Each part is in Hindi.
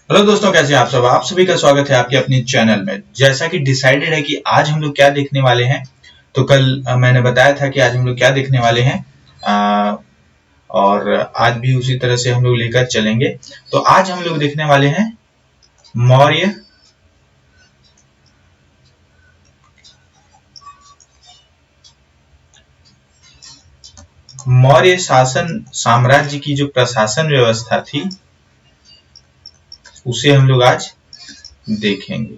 हेलो दोस्तों, कैसे हैं आप सब। आप सभी का स्वागत है आपके अपने चैनल में। जैसा कि डिसाइडेड है कि आज हम लोग क्या देखने वाले हैं, तो कल मैंने बताया था कि आज हम लोग क्या देखने वाले हैं, और आज भी उसी तरह से हम लोग लेकर चलेंगे। तो आज हम लोग देखने वाले हैं मौर्य शासन साम्राज्य की जो प्रशासन व्यवस्था थी उसे हम लोग आज देखेंगे।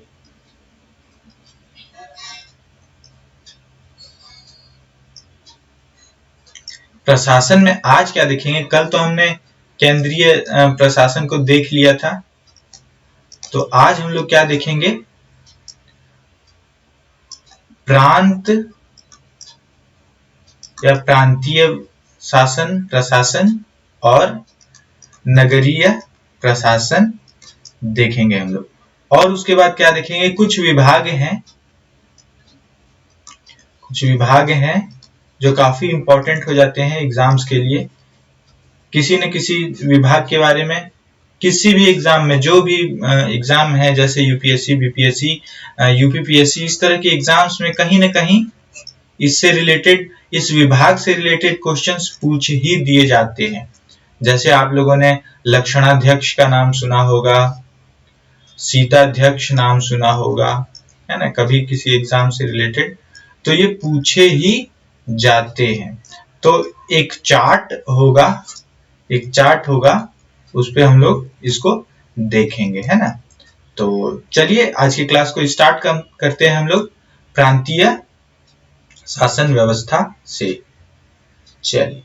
प्रशासन में आज क्या देखेंगे, कल तो हमने केंद्रीय प्रशासन को देख लिया था, तो आज हम लोग क्या देखेंगे, प्रांत या प्रांतीय शासन प्रशासन और नगरीय प्रशासन देखेंगे हम लोग। और उसके बाद क्या देखेंगे, कुछ विभाग हैं जो काफी इंपॉर्टेंट हो जाते हैं एग्जाम्स के लिए। किसी न किसी विभाग के बारे में किसी भी एग्जाम में, जो भी एग्जाम है, जैसे यूपीएससी, बीपीएससी, यूपीपीएससी, इस तरह के एग्जाम्स में कहीं न कहीं इससे रिलेटेड, इस विभाग से रिलेटेड क्वेश्चंस पूछ ही दिए जाते हैं। जैसे आप लोगों ने लक्षणाध्यक्ष का नाम सुना होगा, सीताध्यक्ष नाम सुना होगा, है ना, कभी किसी एग्जाम से रिलेटेड, तो ये पूछे ही जाते हैं। तो एक चार्ट होगा, उस पे हम लोग इसको देखेंगे, है ना। तो चलिए आज की क्लास को स्टार्ट करते हैं हम लोग प्रांतीय शासन व्यवस्था से। चलिए,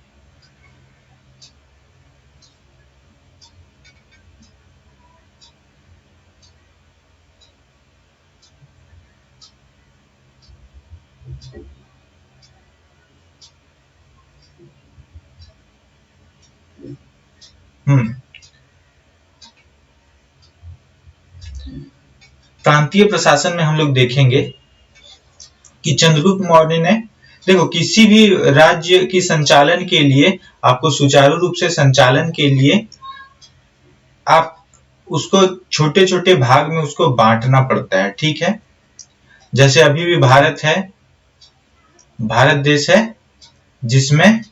प्रांतीय प्रशासन में हम लोग देखेंगे कि चंद्रगुप्त मौर्य ने, देखो, किसी भी राज्य की संचालन के लिए, आपको सुचारू रूप से संचालन के लिए आप उसको छोटे छोटे भाग में उसको बांटना पड़ता है, ठीक है। जैसे अभी भी भारत देश है, जिसमें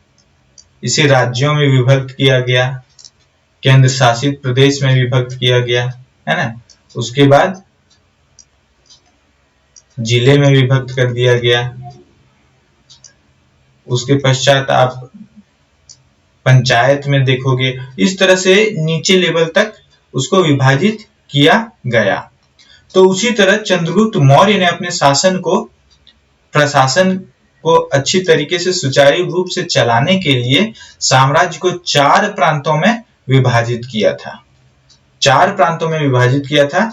इसे राज्यों में विभक्त किया गया, केंद्र शासित प्रदेश में विभक्त किया गया, है ना। उसके बाद जिले में विभक्त कर दिया गया। उसके पश्चात आप पंचायत में देखोगे, इस तरह से नीचे लेवल तक उसको विभाजित किया गया। तो उसी तरह चंद्रगुप्त मौर्य ने अपने प्रशासन को अच्छी तरीके से सुचारू रूप से चलाने के लिए साम्राज्य को 4 प्रांतों में विभाजित किया था।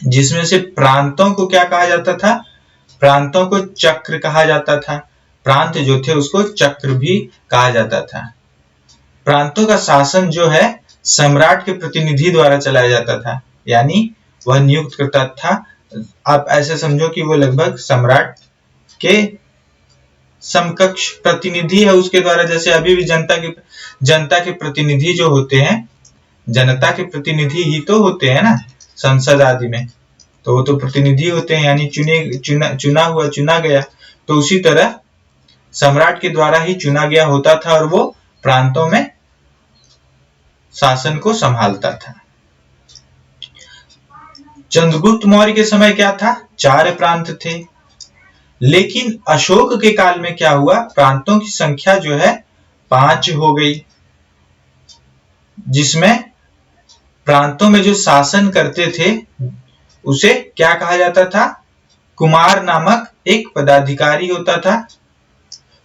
जिसमें से प्रांतों को क्या कहा जाता था, प्रांतों को चक्र कहा जाता था। प्रांत जो थे उसको चक्र भी कहा जाता था। प्रांतों का शासन जो है सम्राट के प्रतिनिधि द्वारा चलाया जाता था, यानी वह नियुक्त करता था। आप ऐसे समझो कि वो लगभग सम्राट के समकक्ष प्रतिनिधि है उसके द्वारा। जैसे अभी भी जनता के प्रतिनिधि जो होते हैं, जनता के प्रतिनिधि ही तो होते हैं ना संसद आदि में, तो वो तो प्रतिनिधि होते हैं, यानी चुना गया। तो उसी तरह सम्राट के द्वारा ही चुना गया होता था और वो प्रांतों में शासन को संभालता था। चंद्रगुप्त मौर्य के समय क्या था, 4 प्रांत थे। लेकिन अशोक के काल में क्या हुआ, प्रांतों की संख्या जो है 5 हो गई, जिसमें प्रांतों में जो शासन करते थे उसे क्या कहा जाता था, कुमार नामक एक पदाधिकारी होता था,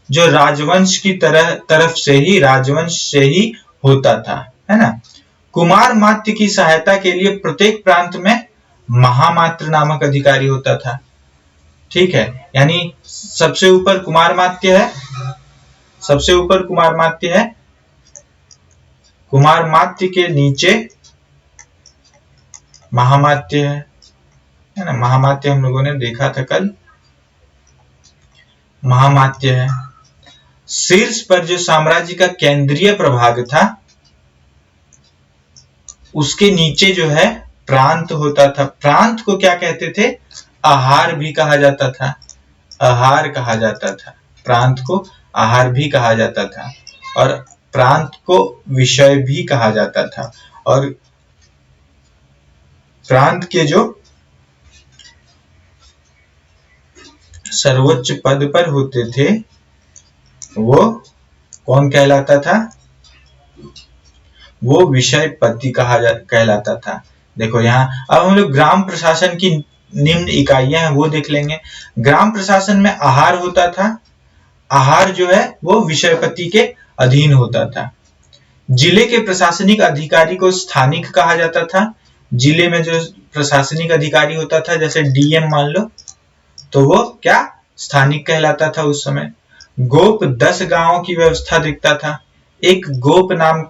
जो राजवंश की तरफ से ही होता था, है ना। कुमार मात्य की सहायता के लिए प्रत्येक प्रांत में महामात्र नामक अधिकारी होता था, ठीक है। यानी सबसे ऊपर कुमार मात्य है, कुमार मात्य के नीचे महामात्य है ना। महामात्य हम लोगों ने देखा था कल, महामात्य है। शीर्ष पर जो साम्राज्य का केंद्रीय प्रभाग था उसके नीचे जो है प्रांत होता था। प्रांत को क्या कहते थे? आहार भी कहा जाता था, आहार कहा जाता था। प्रांत को आहार भी कहा जाता था और प्रांत को विषय भी कहा जाता था। और प्रांत के जो सर्वोच्च पद पर होते थे वो कौन कहलाता था? वो विषयपति कहलाता था। देखो यहाँ अब हम लोग ग्राम प्रशासन की निम्न इकाइयां हैं वो देख लेंगे। ग्राम प्रशासन में आहार होता था, आहार जो है वो विषयपति के अधीन होता था। जिले के प्रशासनिक अधिकारी को स्थानिक कहा जाता था। जिले में जो प्रशासनिक अधिकारी होता था, जैसे डीएम मान लो, तो वो क्या स्थानिक कहलाता था उस समय। गोप 10 गांवों की व्यवस्था देखता था। एक गोप नाम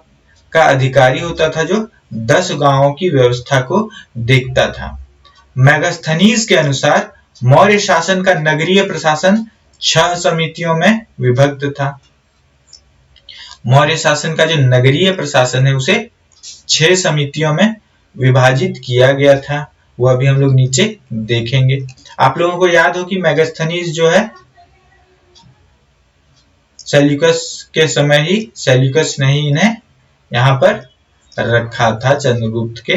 का अधिकारी होता था जो 10 गांवों की व्यवस्था को देखता था। मेगास्थनीज के अनुसार मौर्य शासन का नगरीय प्रशासन 6 समितियों में विभक्त था। मौर्य शासन का जो नगरीय प्रशासन है उसे 6 समितियों में विभाजित किया गया था। वो अभी हम लोग नीचे देखेंगे। आप लोगों को याद हो कि मेगास्थनीज जो है सेल्यूकस के समय ही, सेल्यूकस नहीं, इन्हें यहाँ पर रखा था चंद्रगुप्त के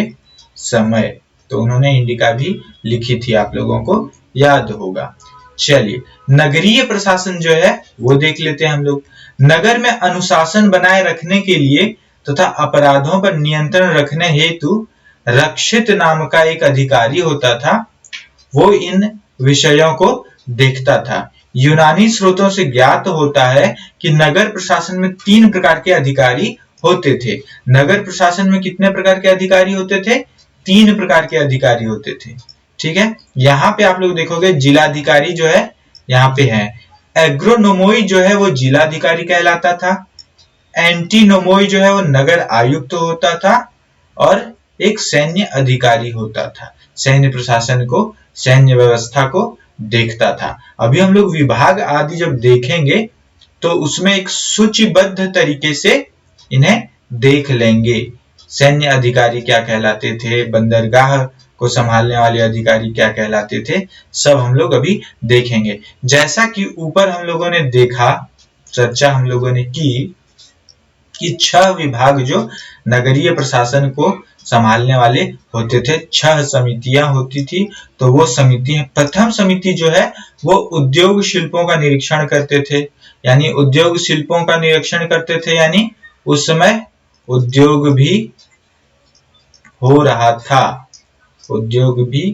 समय, तो उन्होंने इंडिका भी लिखी थी, आप लोगों को याद होगा। चलिए नगरीय प्रशासन जो है वो देख लेते हैं हम लोग। नगर में अनुशासन बनाए रखने के लिए तथा अपराधों पर नियंत्रण रखने हेतु रक्षित नाम का एक अधिकारी होता था। वो इन विषयों को देखता था। यूनानी स्रोतों से ज्ञात होता है कि नगर प्रशासन में 3 प्रकार के अधिकारी होते थे। नगर प्रशासन में कितने प्रकार के अधिकारी होते थे? 3 प्रकार के अधिकारी होते थे। ठीक है, यहाँ पे आप लोग देखोगे जिलाधिकारी जो है यहाँ पे है। एग्रोनोमोई जो है वो जिलाधिकारी कहलाता था। एंटीनोमोई जो है वो नगर आयुक्त होता था और एक सैन्य अधिकारी होता था। सैन्य प्रशासन को, सैन्य व्यवस्था को देखता था। अभी हम लोग विभाग आदि जब देखेंगे तो उसमें एक सूचीबद्ध तरीके से इन्हें देख लेंगे। सैन्य अधिकारी क्या कहलाते थे, बंदरगाह को संभालने वाले अधिकारी क्या कहलाते थे, सब हम लोग अभी देखेंगे। जैसा कि ऊपर हम लोगों ने देखा, चर्चा हम लोगों ने की कि 6 विभाग जो नगरीय प्रशासन को संभालने वाले होते थे, 6 समितियां होती थी। तो वो समिति, प्रथम समिति जो है वो उद्योग शिल्पों का निरीक्षण करते थे। यानी उद्योग शिल्पों का निरीक्षण करते थे, यानी उस समय उद्योग भी हो रहा था, उद्योग भी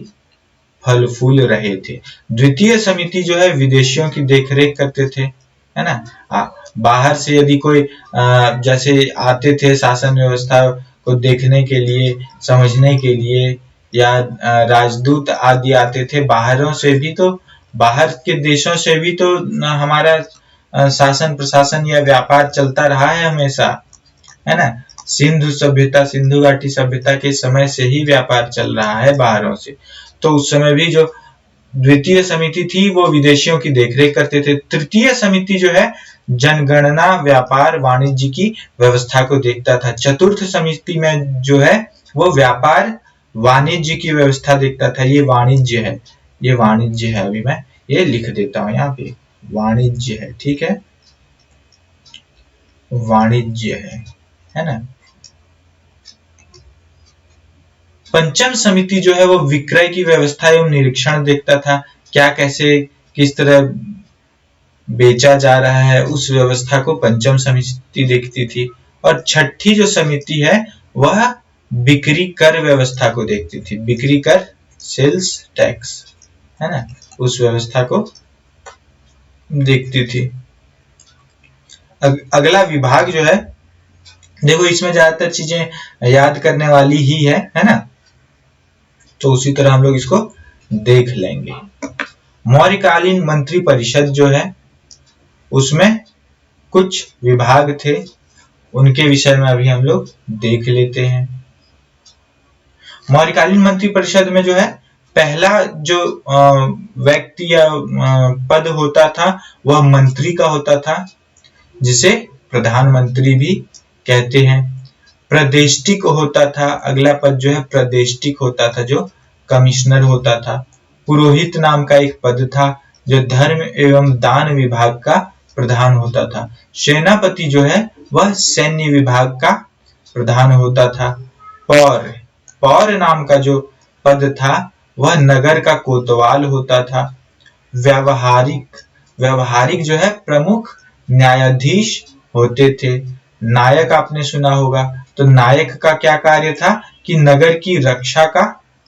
फल फूल रहे थे। द्वितीय समिति जो है विदेशियों की देखरेख करते थे, है ना। बाहर से यदि कोई जैसे आते थे शासन व्यवस्था को देखने के लिए, समझने के लिए, या राजदूत आदि आते थे बाहरों से भी, तो बाहर के देशों से भी तो हमारा शासन प्रशासन या व्यापार चलता रहा है हमेशा, है ना। सिंधु सभ्यता, सिंधु घाटी सभ्यता के समय से ही व्यापार चल रहा है बाहरों से। तो उस समय भी जो द्वितीय समिति थी वो विदेशियों की देखरेख करते थे। तृतीय समिति जो है जनगणना, व्यापार, वाणिज्य की व्यवस्था को देखता था। चतुर्थ समिति में जो है वो व्यापार, वाणिज्य की व्यवस्था देखता था। ये वाणिज्य है, ये वाणिज्य है। अभी मैं ये लिख देता हूं, यहाँ पे वाणिज्य है, ठीक है, वाणिज्य है ना। पंचम समिति जो है वो विक्रय की व्यवस्था एवं निरीक्षण देखता था। क्या, कैसे, किस तरह बेचा जा रहा है, उस व्यवस्था को पंचम समिति देखती थी। और छठी जो समिति है वह बिक्री कर व्यवस्था को देखती थी। बिक्री कर, सेल्स टैक्स, है ना, उस व्यवस्था को देखती थी। अगला विभाग जो है, देखो इसमें ज्यादातर चीजें याद करने वाली ही है ना, तो उसी तरह हम लोग इसको देख लेंगे। मौर्यकालीन मंत्री परिषद जो है उसमें कुछ विभाग थे, उनके विषय में अभी हम लोग देख लेते हैं। मौर्यकालीन मंत्री परिषद में जो है पहला जो व्यक्ति या पद होता था वह मंत्री का होता था, जिसे प्रधानमंत्री भी कहते हैं। प्रदेष्टिक होता था, अगला पद जो है प्रदेष्टिक होता था जो कमिश्नर होता था। पुरोहित नाम का एक पद था जो धर्म एवं दान विभाग का प्रधान होता था। सेनापति जो है वह सैन्य विभाग का प्रधान होता था। पौर, पौर नाम का जो पद था वह नगर का कोतवाल होता था। व्यवहारिक, व्यवहारिक जो है प्रमुख न्यायाधीश होते थे। नायक आपने सुना होगा, तो नायक का क्या कार्य था कि नगर की रक्षा का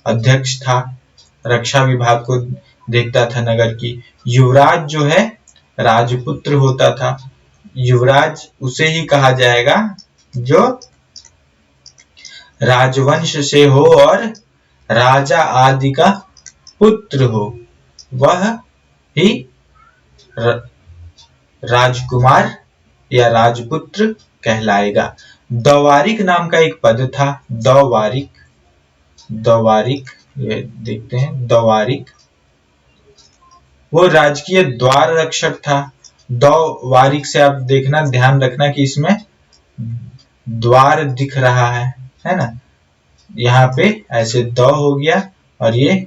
अध्यक्ष था, रक्षा विभाग को देखता था नगर की। युवराज जो है राजपुत्र होता था। युवराज उसे ही कहा जाएगा जो राजवंश से हो और राजा आदि का पुत्र हो, वह ही राजकुमार या राजपुत्र कहलाएगा। दवारिक नाम का एक पद था, दवारिक, दवारिक, ये देखते हैं दवारिक, वो राजकीय द्वार रक्षक था। दवारिक से आप देखना, ध्यान रखना कि इसमें द्वार दिख रहा है ना, यहाँ पे ऐसे द हो गया और ये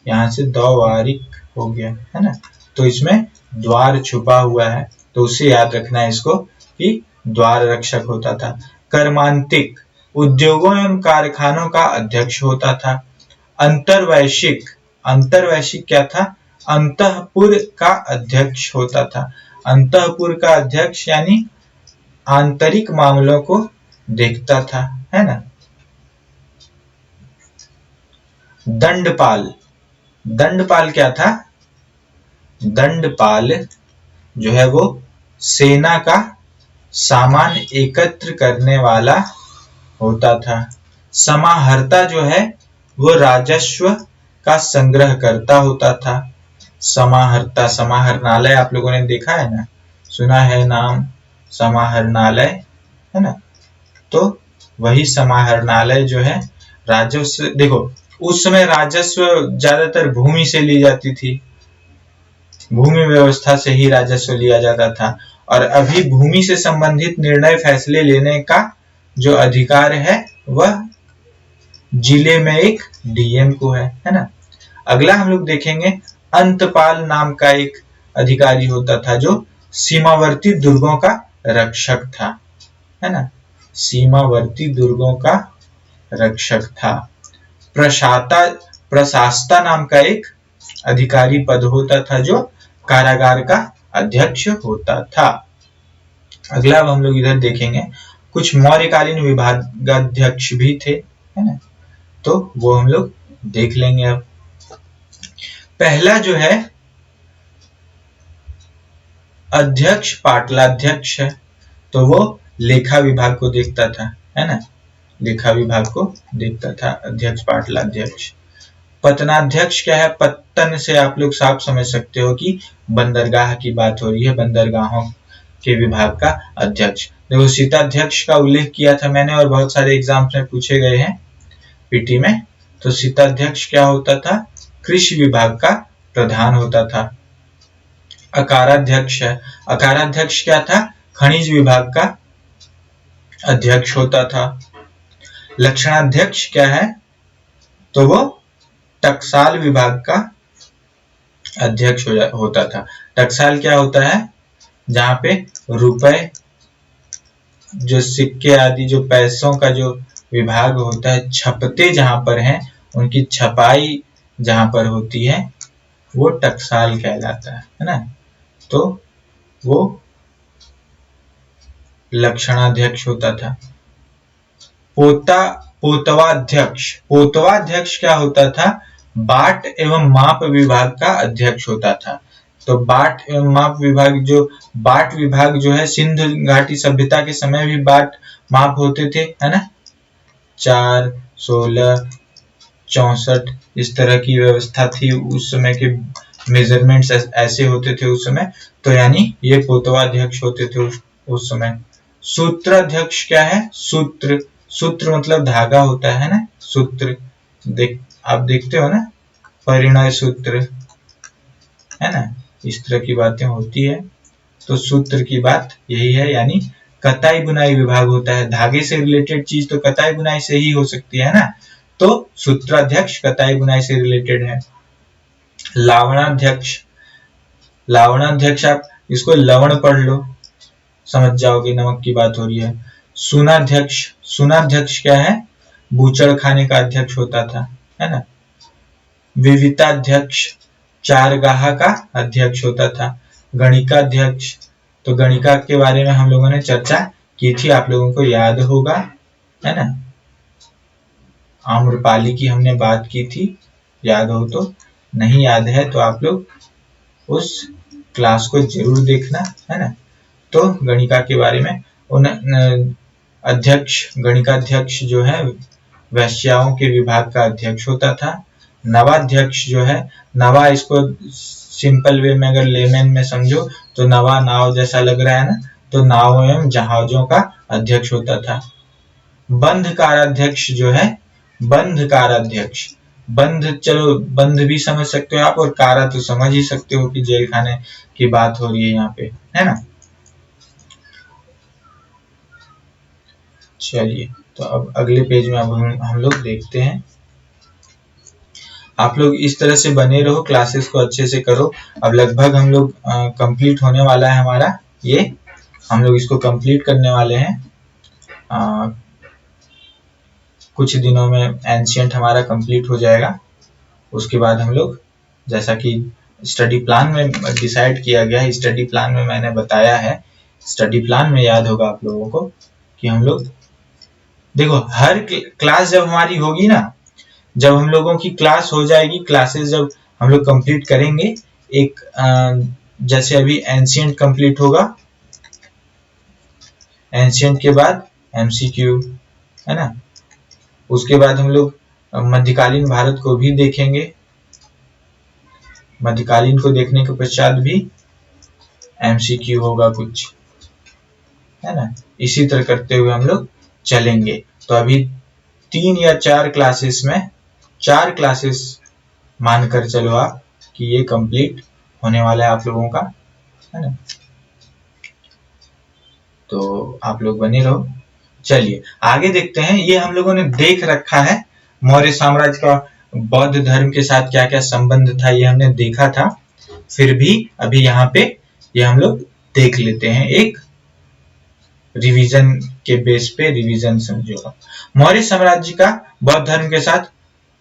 यहाँ से दवारिक हो गया, है ना, तो इसमें द्वार छुपा हुआ है, तो उसे याद रखना है इसको कि द्वार रक्षक होता था। कर्मांतिक, उद्योगों एवं कारखानों का अध्यक्ष होता था। अंतर्वैशिक, अंतर्वैशिक क्या था, अंतःपुर का अध्यक्ष होता था। अंतःपुर का अध्यक्ष यानी आंतरिक मामलों को देखता था, है ना। दंडपाल, दंडपाल क्या था, दंडपाल जो है वो सेना का सामान एकत्र करने वाला होता था। समाहर्ता जो है वो राजस्व का संग्रह करता होता था। समाहर्ता, समाहरणालय आप लोगों ने देखा है ना, सुना है नाम समाहरणालय, है ना, तो वही समाहरणालय जो है राजस्व, देखो उस समय राजस्व ज्यादातर भूमि से ली जाती थी, भूमि व्यवस्था से ही राजस्व लिया जाता था, और अभी भूमि से संबंधित निर्णय फैसले लेने का जो अधिकार है वह जिले में एक डीएम को है ना। अगला हम लोग देखेंगे अंतपाल नाम का एक अधिकारी होता था जो सीमावर्ती दुर्गों का रक्षक था, है ना, सीमावर्ती दुर्गों का रक्षक था। प्रशाता, प्रशासता नाम का एक अधिकारी पद होता था जो कारागार का अध्यक्ष होता था। अगला अब हम लोग इधर देखेंगे कुछ मौर्यकालीन विभागाध्यक्ष भी थे, है ना, तो वो हम लोग देख लेंगे। अब पहला जो है अध्यक्ष पाटलाध्यक्ष है, तो वो लेखा विभाग को देखता था, है ना, लेखा विभाग को देखता था अध्यक्ष पाटलाध्यक्ष। पतनाध्यक्ष क्या है, पत्तन से आप लोग साफ समझ सकते हो कि बंदरगाह की बात हो रही है, बंदरगाहों के विभाग का अध्यक्ष। देखो सीताध्यक्ष का उल्लेख किया था मैंने और बहुत सारे एग्जाम्स में पूछे गए हैं पीटी में, तो सीताध्यक्ष क्या होता था, कृषि विभाग का प्रधान होता था। अकाराध्यक्ष है, अकाराध्यक्ष क्या था, खनिज विभाग का अध्यक्ष होता था। लक्षणाध्यक्ष क्या है, तो वो टकसाल विभाग का अध्यक्ष होता था। टकसाल क्या होता है, जहां पे रुपए, जो सिक्के आदि, जो पैसों का जो विभाग होता है, छपते जहां पर हैं उनकी छपाई जहां पर होती है वो टकसाल कहलाता है ना, तो वो लक्षणाध्यक्ष होता था। पोतवाध्यक्ष, पोतवाध्यक्ष क्या होता था, बाट एवं माप विभाग का अध्यक्ष होता था। तो बाट एवं माप विभाग, जो बाट विभाग जो है, सिंधु घाटी सभ्यता के समय भी बाट माप होते थे, है ना, 4, 16, 64 इस तरह की व्यवस्था थी उस समय के, मेजरमेंट्स ऐसे होते थे उस समय, तो यानी ये पोतवाध्यक्ष होते थे उस समय। सूत्राध्यक्ष क्या है, सूत्र, सूत्र मतलब धागा होता है ना, सूत्र आप देखते हो ना, परिणय सूत्र, है ना, इस तरह की बातें होती है, तो सूत्र की बात यही है, यानी कताई बुनाई विभाग होता है। धागे से रिलेटेड चीज तो कताई बुनाई से ही हो सकती है ना, तो सूत्राध्यक्ष कताई बुनाई से रिलेटेड है। लावणाध्यक्ष, लावणाध्यक्ष आप इसको लवण पढ़ लो, समझ जाओगे नमक की बात हो रही है। सुनाध्यक्ष, सुनाध्यक्ष क्या है, बूचड़ खाने का अध्यक्ष होता था, है ना। विविताध्यक्ष चारगाह का अध्यक्ष होता था। गणिकाध्यक्ष, तो गणिका के बारे में हम लोगों ने चर्चा की थी, आप लोगों को याद होगा, है ना। आम्रपाली की हमने बात की थी, याद हो तो, नहीं याद है तो आप लोग उस क्लास को जरूर देखना, है ना। तो गणिका के बारे में उन अध्यक्ष, गणिकाध्यक्ष जो है वैश्याओं के विभाग का अध्यक्ष होता था। नवाध्यक्ष जो है, नवा इसको सिंपल वे में अगर लेमैन में समझो तो नवा नाव जैसा लग रहा है ना, तो नाव एवं जहाजों का अध्यक्ष होता था। बंध काराध्यक्ष जो है, बंध काराध्यक्ष, बंध चलो बंध भी समझ सकते हो आप, और कारा तो समझ ही सकते हो कि जेल खाने की बात हो रही है यहाँ पे, है ना। चलिए, तो अब अगले पेज में अब हम लोग देखते हैं। आप लोग इस तरह से बने रहो, क्लासेस को अच्छे से करो। अब लगभग हम लोग कंप्लीट होने वाला है हमारा ये, हम लोग इसको कंप्लीट करने वाले हैं। कुछ दिनों में एंशिएंट हमारा कंप्लीट हो जाएगा। उसके बाद हम लोग, जैसा कि स्टडी प्लान में डिसाइड किया गया है, स्टडी प्लान में मैंने बताया है, स्टडी प्लान में याद होगा आप लोगों को कि हम लोग देखो हर क्लास जब हमारी होगी ना, जब हम लोगों की क्लास हो जाएगी, क्लासेस जब हम लोग कंप्लीट करेंगे, एक जैसे अभी एंशिएंट कंप्लीट होगा, एंशिएंट के बाद एमसीक्यू, है ना। उसके बाद हम लोग मध्यकालीन भारत को भी देखेंगे, मध्यकालीन को देखने के पश्चात भी एमसीक्यू होगा कुछ, है ना। इसी तरह करते हुए हम लोग चलेंगे। तो अभी 3 या 4 क्लासेस में, 4 क्लासेस मानकर चलो आप कि ये कंप्लीट होने वाला है आप लोगों का, है ना। तो आप लोग बने रहो। चलिए आगे देखते हैं। ये हम लोगों ने देख रखा है मौर्य साम्राज्य का बौद्ध धर्म के साथ क्या क्या संबंध था, ये हमने देखा था। फिर भी अभी यहाँ पे ये हम लोग देख लेते हैं, एक रिवीजन के बेस पे रिवीजन समझो। मौर्य साम्राज्य का बौद्ध धर्म के साथ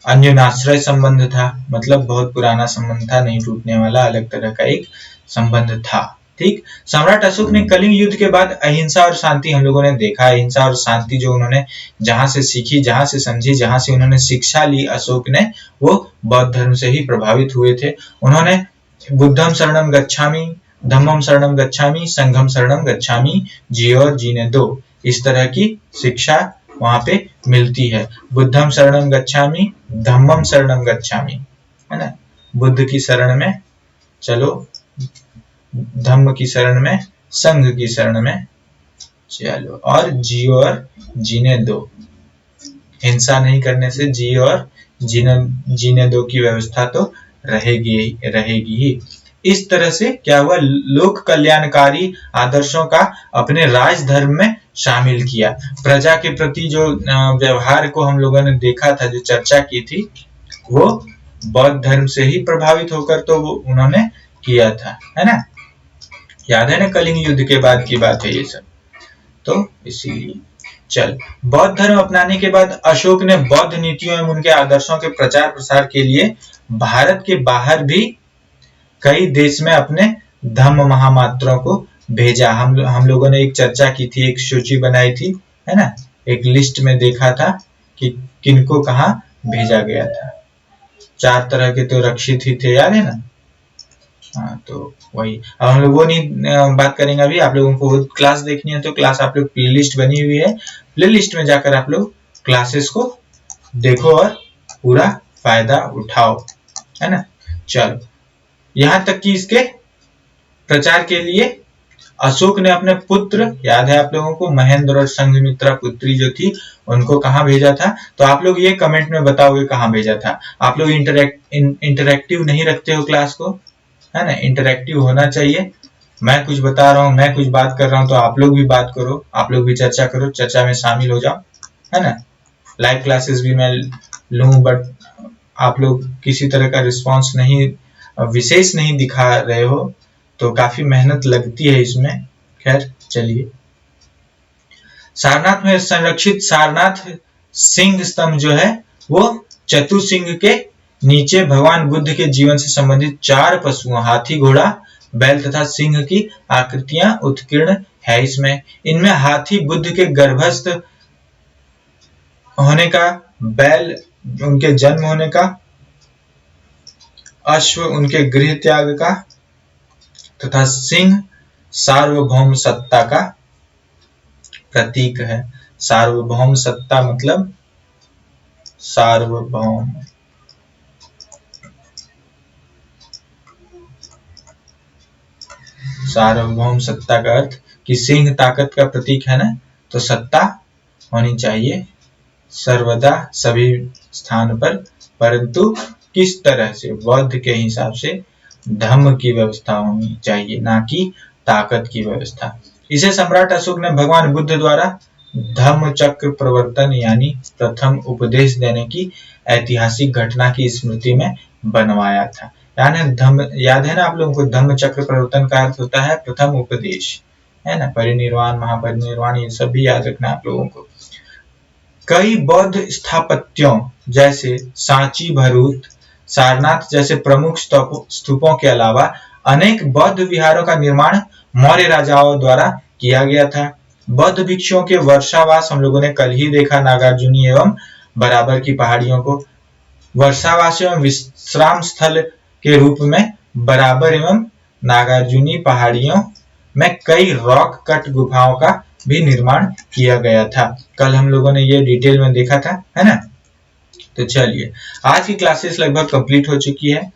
अन्योनाश्रय संबंध था, मतलब बहुत पुराना संबंध था, नहीं टूटने वाला, अलग तरह का एक संबंध था। ठीक, सम्राट अशोक ने कलिंग युद्ध के बाद अहिंसा और शांति, हम लोगों ने देखा अहिंसा और शांति जो उन्होंने जहां से सीखी, जहां से समझी, जहां से उन्होंने शिक्षा ली अशोक ने, वो बौद्ध धर्म से ही प्रभावित हुए थे। उन्होंने बुद्धम शरणम गच्छामि, धम्मम शरणम गच्छामि, संघम शरणम गच्छामि, जियो और जीने दो, इस तरह की शिक्षा वहां पे मिलती है। बुद्धम शरणम गच्छामि, धम्मम शरणम गच्छामि, है ना, बुद्ध की शरण में चलो, धम्म की शरण में, संघ की शरण में चलो, और जियो और जीने दो, हिंसा नहीं करने से जियो और जीने दो की व्यवस्था तो रहेगी ही। इस तरह से क्या हुआ, लोक कल्याणकारी आदर्शों का अपने राज धर्म में शामिल किया। प्रजा के प्रति जो व्यवहार को हम लोगों ने देखा था, जो चर्चा की थी, वो बौद्ध धर्म से ही प्रभावित होकर तो वो उन्होंने किया था, है ना। याद है ना, कलिंग युद्ध के बाद की बात है ये सब, तो इसीलिए चल, बौद्ध धर्म अपनाने के बाद अशोक ने बौद्ध नीतियों एवं उनके आदर्शों के प्रचार प्रसार के लिए भारत के बाहर भी कई देश में अपने धम्म महामात्रों को भेजा। हम लोगों ने एक चर्चा की थी, एक सूची बनाई थी, है ना, एक लिस्ट में देखा था कि किनको कहाँ भेजा गया था। 4 तरह के तो रक्षित ही थे, याद है ना। हाँ, तो वही, अब हम लोग वो नहीं बात करेंगे अभी। आप लोगों को क्लास देखनी है तो क्लास आप लोग प्लेलिस्ट बनी हुई है, प्लेलिस्ट में जाकर आप लोग क्लासेस को देखो और पूरा फायदा उठाओ, है ना। चलो, यहाँ तक कि इसके प्रचार के लिए अशोक ने अपने पुत्र, याद है आप लोगों को, महेंद्र और संघमित्रा पुत्री जो थी, उनको कहाँ भेजा था, तो आप लोग ये कमेंट में बताओगे कहाँ भेजा था। आप लोग इंटरैक्टिव नहीं रखते हो क्लास को, है ना, इंटरैक्टिव होना चाहिए। मैं कुछ बता रहा हूँ, मैं कुछ बात कर रहा हूँ, तो आप लोग भी बात करो, आप लोग भी चर्चा करो, चर्चा में शामिल हो जाओ, है ना। लाइव क्लासेस भी मैं लूँ, बट आप लोग किसी तरह का रिस्पांस नहीं, विशेष नहीं दिखा रहे हो, तो काफी मेहनत लगती है इसमें। खैर चलिए, सारनाथ में संरक्षित सारनाथ सिंह स्तंभ जो है वो चतुसिंह के नीचे भगवान बुद्ध के जीवन से संबंधित 4 पशुओं हाथी, घोड़ा, बैल तथा सिंह की आकृतियां उत्कीर्ण है इसमें। इनमें हाथी बुद्ध के गर्भस्थ होने का, बैल उनके जन्म होने का, अश्व उनके गृह त्याग का तथा सिंह सार्वभौम सत्ता का प्रतीक है। सार्वभौम सत्ता मतलब सार्वभौम, सार्वभौम सत्ता का अर्थ कि सिंह ताकत का प्रतीक है ना, तो सत्ता होनी चाहिए सर्वदा सभी स्थान पर, परंतु किस तरह से, बौद्ध के हिसाब से धम्म की व्यवस्था होनी चाहिए, ना कि ताकत की व्यवस्था। इसे सम्राट अशोक ने भगवान बुद्ध द्वारा धम्म चक्र प्रवर्तन यानी प्रथम उपदेश देने की ऐतिहासिक घटना की स्मृति में बनवाया था। यानी धम्म, याद है ना आप लोगों को, धम्म चक्र प्रवर्तन का अर्थ होता है प्रथम उपदेश, है ना। परिनिर्वाण, महापरिनिर्वाण, ये सब भी याद रखना आप लोगों को। कई बौद्ध स्थापत्यों जैसे सांची, भरूच, सारनाथ जैसे प्रमुख स्तूपों के अलावा अनेक बौद्ध विहारों का निर्माण मौर्य राजाओं द्वारा किया गया था। बौद्ध भिक्षुओं के वर्षावास हम लोगों ने कल ही देखा, नागार्जुनी एवं बराबर की पहाड़ियों को। वर्षावास एवं विश्राम स्थल के रूप में बराबर एवं नागार्जुनी पहाड़ियों में कई रॉक कट गुफाओं का भी निर्माण किया गया था। कल हम लोगों ने ये डिटेल में देखा था, है ना। तो चलिए, आज की क्लासेस लगभग कंप्लीट हो चुकी है।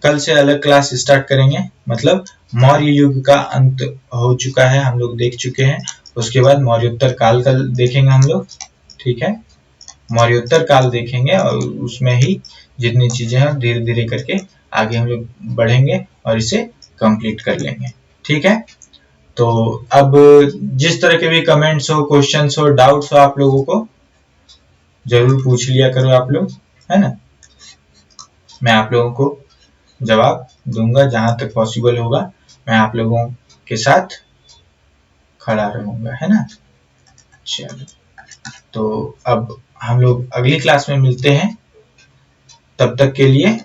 कल से अलग क्लास स्टार्ट करेंगे, मतलब मौर्य युग का अंत हो चुका है, हम लोग देख चुके हैं। उसके बाद मौर्योत्तर काल कल देखेंगे हम लोग, ठीक है। मौर्योत्तर काल देखेंगे और उसमें ही जितनी चीजें हैं धीरे धीरे करके आगे हम लोग बढ़ेंगे और इसे कंप्लीट कर लेंगे, ठीक है। तो अब जिस तरह के भी कमेंट्स हो, क्वेश्चंस हो, डाउट्स हो, आप लोगों को जरूर पूछ लिया करो आप लोग, है ना। मैं आप लोगों को जवाब दूंगा जहां तक पॉसिबल होगा, मैं आप लोगों के साथ खड़ा रहूंगा, है ना। चलो, तो अब हम लोग अगली क्लास में मिलते हैं, तब तक के लिए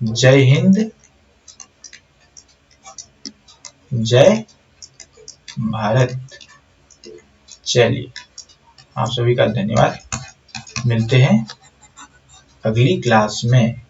जय हिंद, जय भारत। चलिए, आप सभी का धन्यवाद, मिलते हैं अगली क्लास में।